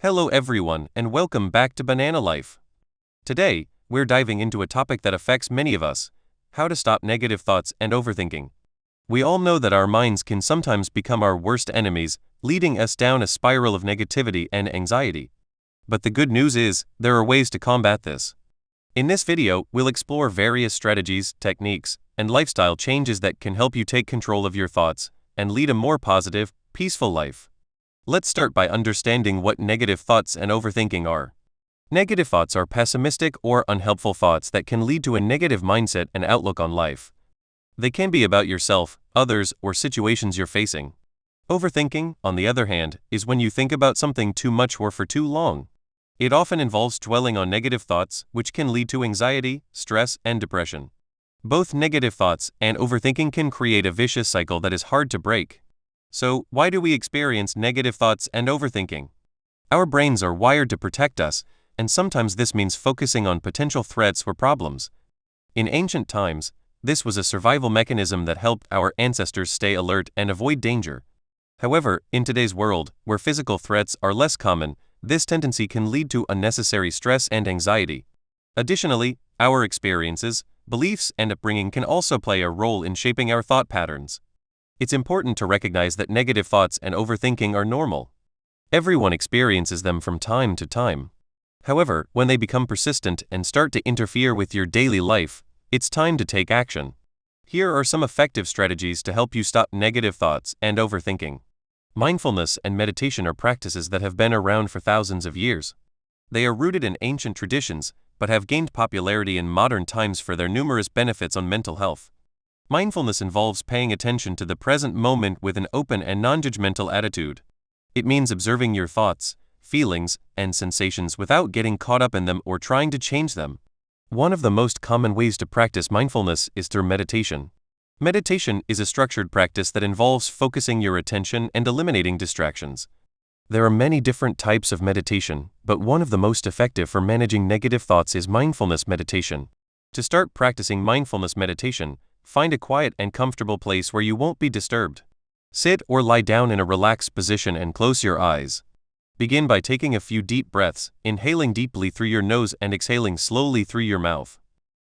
Hello everyone and welcome back to BananaLyfe. Today, we're diving into a topic that affects many of us: how to stop negative thoughts and overthinking. We all know that our minds can sometimes become our worst enemies, leading us down a spiral of negativity and anxiety. But the good news is, there are ways to combat this. In this video, we'll explore various strategies, techniques, and lifestyle changes that can help you take control of your thoughts and lead a more positive, peaceful life. Let's start by understanding what negative thoughts and overthinking are. Negative thoughts are pessimistic or unhelpful thoughts that can lead to a negative mindset and outlook on life. They can be about yourself, others, or situations you're facing. Overthinking, on the other hand, is when you think about something too much or for too long. It often involves dwelling on negative thoughts, which can lead to anxiety, stress, and depression. Both negative thoughts and overthinking can create a vicious cycle that is hard to break. So, why do we experience negative thoughts and overthinking? Our brains are wired to protect us, and sometimes this means focusing on potential threats or problems. In ancient times, this was a survival mechanism that helped our ancestors stay alert and avoid danger. However, in today's world, where physical threats are less common, this tendency can lead to unnecessary stress and anxiety. Additionally, our experiences, beliefs, and upbringing can also play a role in shaping our thought patterns. It's important to recognize that negative thoughts and overthinking are normal. Everyone experiences them from time to time. However, when they become persistent and start to interfere with your daily life, it's time to take action. Here are some effective strategies to help you stop negative thoughts and overthinking. Mindfulness and meditation are practices that have been around for thousands of years. They are rooted in ancient traditions, but have gained popularity in modern times for their numerous benefits on mental health. Mindfulness involves paying attention to the present moment with an open and non-judgmental attitude. It means observing your thoughts, feelings, and sensations without getting caught up in them or trying to change them. One of the most common ways to practice mindfulness is through meditation. Meditation is a structured practice that involves focusing your attention and eliminating distractions. There are many different types of meditation, but one of the most effective for managing negative thoughts is mindfulness meditation. To start practicing mindfulness meditation, find a quiet and comfortable place where you won't be disturbed. Sit or lie down in a relaxed position and close your eyes. Begin by taking a few deep breaths, inhaling deeply through your nose and exhaling slowly through your mouth.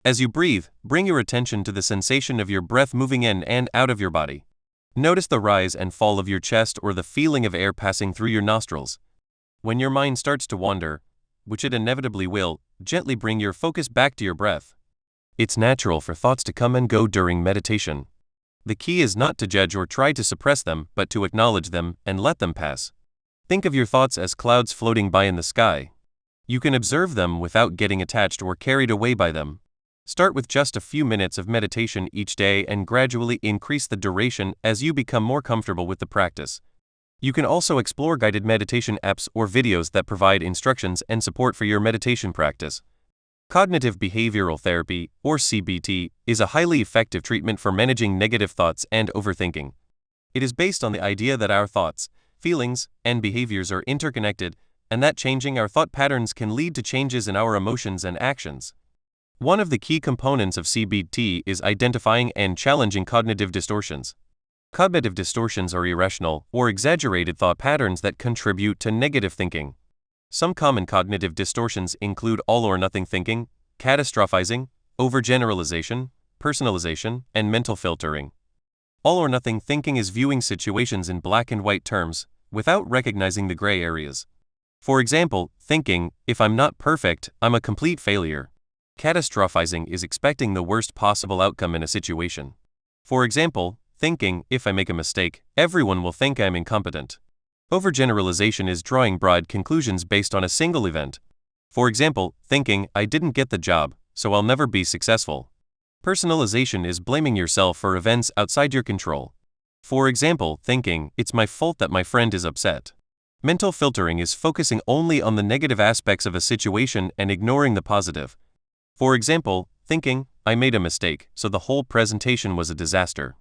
As you breathe, bring your attention to the sensation of your breath moving in and out of your body. Notice the rise and fall of your chest or the feeling of air passing through your nostrils. When your mind starts to wander, which it inevitably will, gently bring your focus back to your breath. It's natural for thoughts to come and go during meditation. The key is not to judge or try to suppress them, but to acknowledge them and let them pass. Think of your thoughts as clouds floating by in the sky. You can observe them without getting attached or carried away by them. Start with just a few minutes of meditation each day and gradually increase the duration as you become more comfortable with the practice. You can also explore guided meditation apps or videos that provide instructions and support for your meditation practice. Cognitive behavioral therapy, or CBT, is a highly effective treatment for managing negative thoughts and overthinking. It is based on the idea that our thoughts, feelings, and behaviors are interconnected, and that changing our thought patterns can lead to changes in our emotions and actions. One of the key components of CBT is identifying and challenging cognitive distortions. Cognitive distortions are irrational or exaggerated thought patterns that contribute to negative thinking. Some common cognitive distortions include all-or-nothing thinking, catastrophizing, overgeneralization, personalization, and mental filtering. All-or-nothing thinking is viewing situations in black and white terms, without recognizing the gray areas. For example, thinking, "If I'm not perfect, I'm a complete failure." Catastrophizing is expecting the worst possible outcome in a situation. For example, thinking, "If I make a mistake, everyone will think I'm incompetent." Overgeneralization is drawing broad conclusions based on a single event. For example, thinking, "I didn't get the job, so I'll never be successful." Personalization is blaming yourself for events outside your control. For example, thinking, "It's my fault that my friend is upset." Mental filtering is focusing only on the negative aspects of a situation and ignoring the positive. For example, thinking, "I made a mistake, so the whole presentation was a disaster."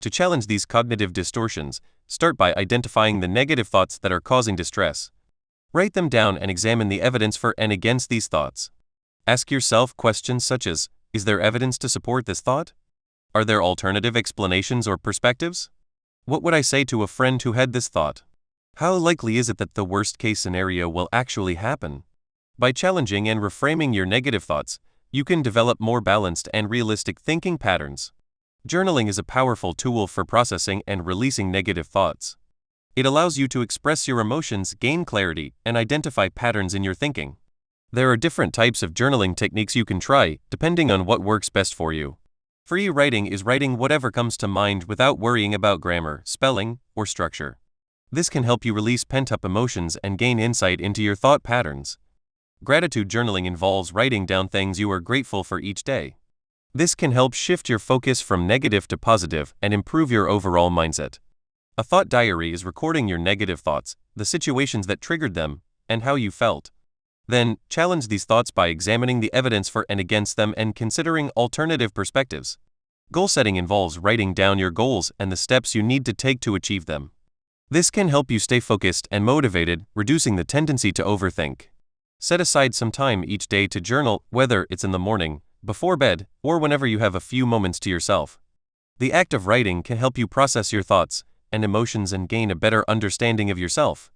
To challenge these cognitive distortions, start by identifying the negative thoughts that are causing distress. Write them down and examine the evidence for and against these thoughts. Ask yourself questions such as, is there evidence to support this thought? Are there alternative explanations or perspectives? What would I say to a friend who had this thought? How likely is it that the worst-case scenario will actually happen? By challenging and reframing your negative thoughts, you can develop more balanced and realistic thinking patterns. Journaling is a powerful tool for processing and releasing negative thoughts. It allows you to express your emotions, gain clarity, and identify patterns in your thinking. There are different types of journaling techniques you can try, depending on what works best for you. Free writing is writing whatever comes to mind without worrying about grammar, spelling, or structure. This can help you release pent-up emotions and gain insight into your thought patterns. Gratitude journaling involves writing down things you are grateful for each day. This can help shift your focus from negative to positive and improve your overall mindset. A thought diary is recording your negative thoughts, the situations that triggered them, and how you felt. Then, challenge these thoughts by examining the evidence for and against them and considering alternative perspectives. Goal setting involves writing down your goals and the steps you need to take to achieve them. This can help you stay focused and motivated, reducing the tendency to overthink. Set aside some time each day to journal, whether it's in the morning, before bed, or whenever you have a few moments to yourself. The act of writing can help you process your thoughts and emotions and gain a better understanding of yourself.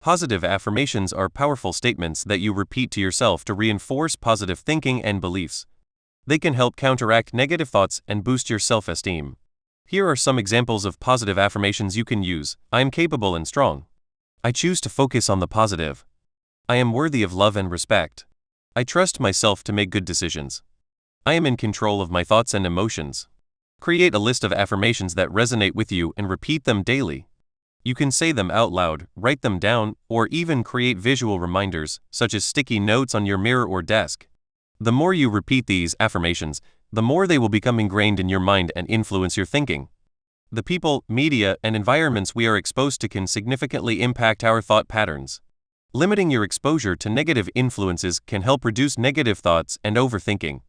Positive affirmations are powerful statements that you repeat to yourself to reinforce positive thinking and beliefs. They can help counteract negative thoughts and boost your self-esteem. Here are some examples of positive affirmations you can use. I am capable and strong. I choose to focus on the positive. I am worthy of love and respect. I trust myself to make good decisions. I am in control of my thoughts and emotions. Create a list of affirmations that resonate with you and repeat them daily. You can say them out loud, write them down, or even create visual reminders, such as sticky notes on your mirror or desk. The more you repeat these affirmations, the more they will become ingrained in your mind and influence your thinking. The people, media, and environments we are exposed to can significantly impact our thought patterns. Limiting your exposure to negative influences can help reduce negative thoughts and overthinking.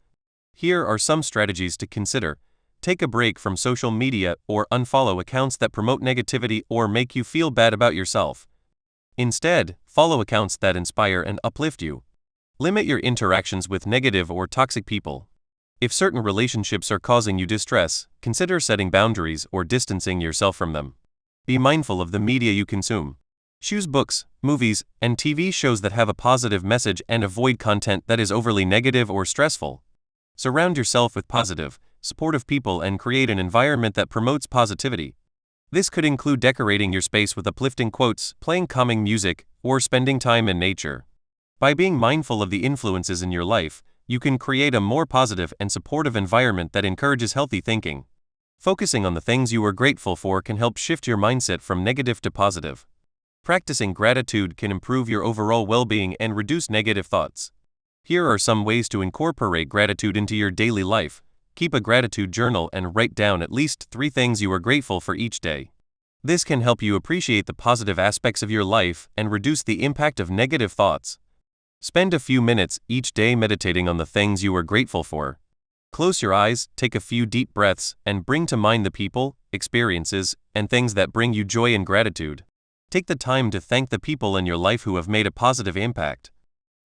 Here are some strategies to consider. Take a break from social media or unfollow accounts that promote negativity or make you feel bad about yourself. Instead, follow accounts that inspire and uplift you. Limit your interactions with negative or toxic people. If certain relationships are causing you distress, consider setting boundaries or distancing yourself from them. Be mindful of the media you consume. Choose books, movies, and TV shows that have a positive message and avoid content that is overly negative or stressful. Surround yourself with positive, supportive people and create an environment that promotes positivity. This could include decorating your space with uplifting quotes, playing calming music, or spending time in nature. By being mindful of the influences in your life, you can create a more positive and supportive environment that encourages healthy thinking. Focusing on the things you are grateful for can help shift your mindset from negative to positive. Practicing gratitude can improve your overall well-being and reduce negative thoughts. Here are some ways to incorporate gratitude into your daily life. Keep a gratitude journal and write down at least 3 things you are grateful for each day. This can help you appreciate the positive aspects of your life and reduce the impact of negative thoughts. Spend a few minutes each day meditating on the things you are grateful for. Close your eyes, take a few deep breaths, and bring to mind the people, experiences, and things that bring you joy and gratitude. Take the time to thank the people in your life who have made a positive impact.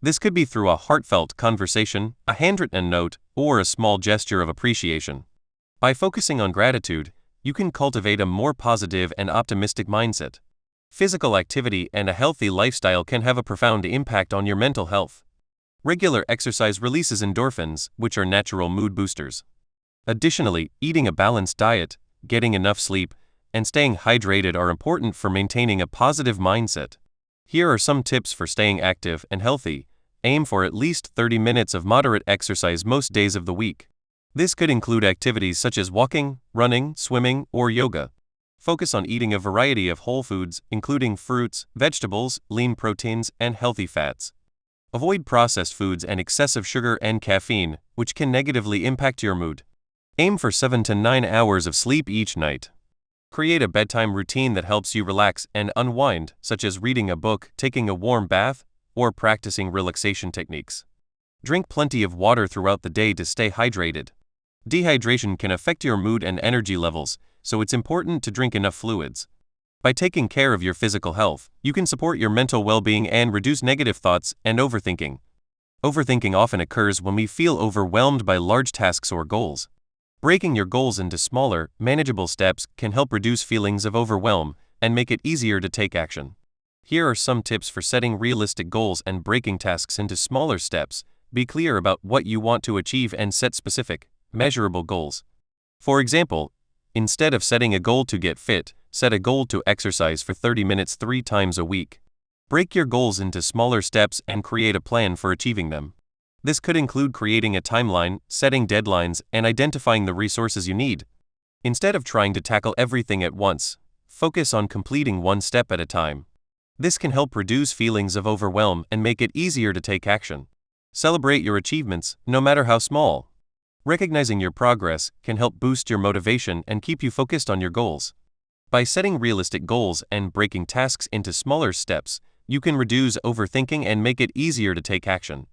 This could be through a heartfelt conversation, a handwritten note, or a small gesture of appreciation. By focusing on gratitude, you can cultivate a more positive and optimistic mindset. Physical activity and a healthy lifestyle can have a profound impact on your mental health. Regular exercise releases endorphins, which are natural mood boosters. Additionally, eating a balanced diet, getting enough sleep, and staying hydrated are important for maintaining a positive mindset. Here are some tips for staying active and healthy. Aim for at least 30 minutes of moderate exercise most days of the week. This could include activities such as walking, running, swimming, or yoga. Focus on eating a variety of whole foods, including fruits, vegetables, lean proteins, and healthy fats. Avoid processed foods and excessive sugar and caffeine, which can negatively impact your mood. Aim for 7 to 9 hours of sleep each night. Create a bedtime routine that helps you relax and unwind, such as reading a book, taking a warm bath, or practicing relaxation techniques. Drink plenty of water throughout the day to stay hydrated. Dehydration can affect your mood and energy levels, so it's important to drink enough fluids. By taking care of your physical health, you can support your mental well-being and reduce negative thoughts and overthinking. Overthinking often occurs when we feel overwhelmed by large tasks or goals. Breaking your goals into smaller, manageable steps can help reduce feelings of overwhelm and make it easier to take action. Here are some tips for setting realistic goals and breaking tasks into smaller steps. Be clear about what you want to achieve and set specific, measurable goals. For example, instead of setting a goal to get fit, set a goal to exercise for 30 minutes 3 times a week. Break your goals into smaller steps and create a plan for achieving them. This could include creating a timeline, setting deadlines, and identifying the resources you need. Instead of trying to tackle everything at once, focus on completing one step at a time. This can help reduce feelings of overwhelm and make it easier to take action. Celebrate your achievements, no matter how small. Recognizing your progress can help boost your motivation and keep you focused on your goals. By setting realistic goals and breaking tasks into smaller steps, you can reduce overthinking and make it easier to take action.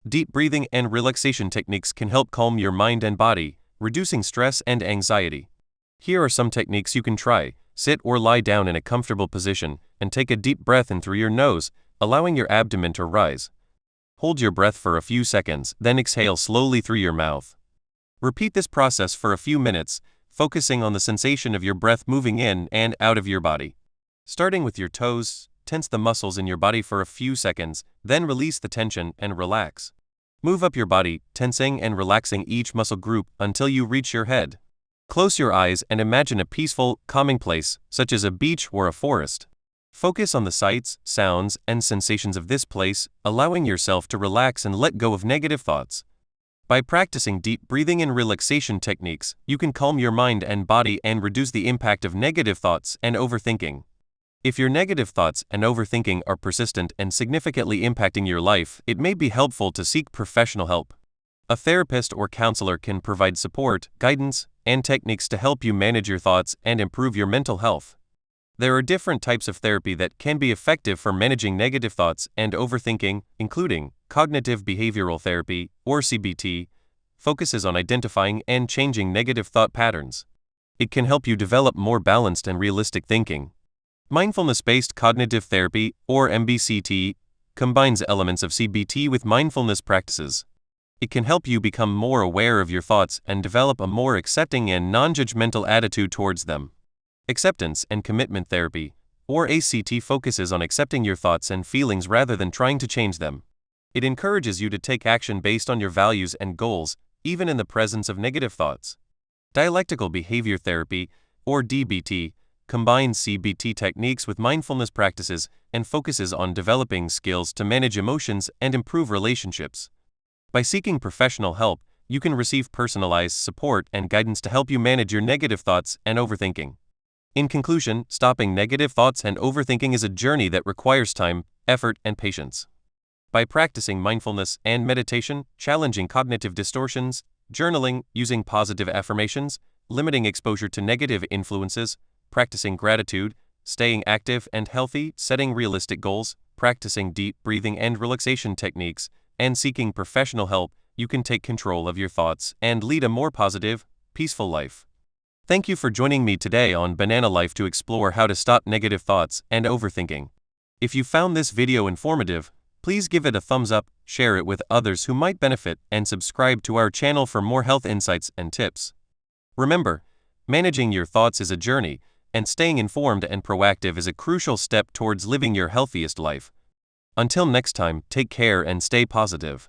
Deep breathing and relaxation techniques can help calm your mind and body, reducing stress and anxiety. Here are some techniques you can try. Sit or lie down in a comfortable position and take a deep breath in through your nose, allowing your abdomen to rise. Hold your breath for a few seconds, then exhale slowly through your mouth. Repeat this process for a few minutes, focusing on the sensation of your breath moving in and out of your body. Starting with your toes, tense the muscles in your body for a few seconds, then release the tension and relax. Move up your body, tensing and relaxing each muscle group until you reach your head. Close your eyes and imagine a peaceful, calming place, such as a beach or a forest. Focus on the sights, sounds, and sensations of this place, allowing yourself to relax and let go of negative thoughts. By practicing deep breathing and relaxation techniques, you can calm your mind and body and reduce the impact of negative thoughts and overthinking. If your negative thoughts and overthinking are persistent and significantly impacting your life, it may be helpful to seek professional help. A therapist or counselor can provide support, guidance, and techniques to help you manage your thoughts and improve your mental health. There are different types of therapy that can be effective for managing negative thoughts and overthinking, including cognitive behavioral therapy, or CBT, focuses on identifying and changing negative thought patterns. It can help you develop more balanced and realistic thinking. Mindfulness-based cognitive therapy, or MBCT, combines elements of CBT with mindfulness practices. It can help you become more aware of your thoughts and develop a more accepting and non-judgmental attitude towards them. Acceptance and commitment therapy, or ACT, focuses on accepting your thoughts and feelings rather than trying to change them. It encourages you to take action based on your values and goals, even in the presence of negative thoughts. Dialectical behavior therapy, or DBT, combines CBT techniques with mindfulness practices and focuses on developing skills to manage emotions and improve relationships. By seeking professional help, you can receive personalized support and guidance to help you manage your negative thoughts and overthinking. In conclusion, stopping negative thoughts and overthinking is a journey that requires time, effort, and patience. By practicing mindfulness and meditation, challenging cognitive distortions, journaling, using positive affirmations, limiting exposure to negative influences, practicing gratitude, staying active and healthy, setting realistic goals, practicing deep breathing and relaxation techniques, and seeking professional help, you can take control of your thoughts and lead a more positive, peaceful life. Thank you for joining me today on BananaLyfe to explore how to stop negative thoughts and overthinking. If you found this video informative, please give it a thumbs up, share it with others who might benefit, and subscribe to our channel for more health insights and tips. Remember, managing your thoughts is a journey, and staying informed and proactive is a crucial step towards living your healthiest life. Until next time, take care and stay positive.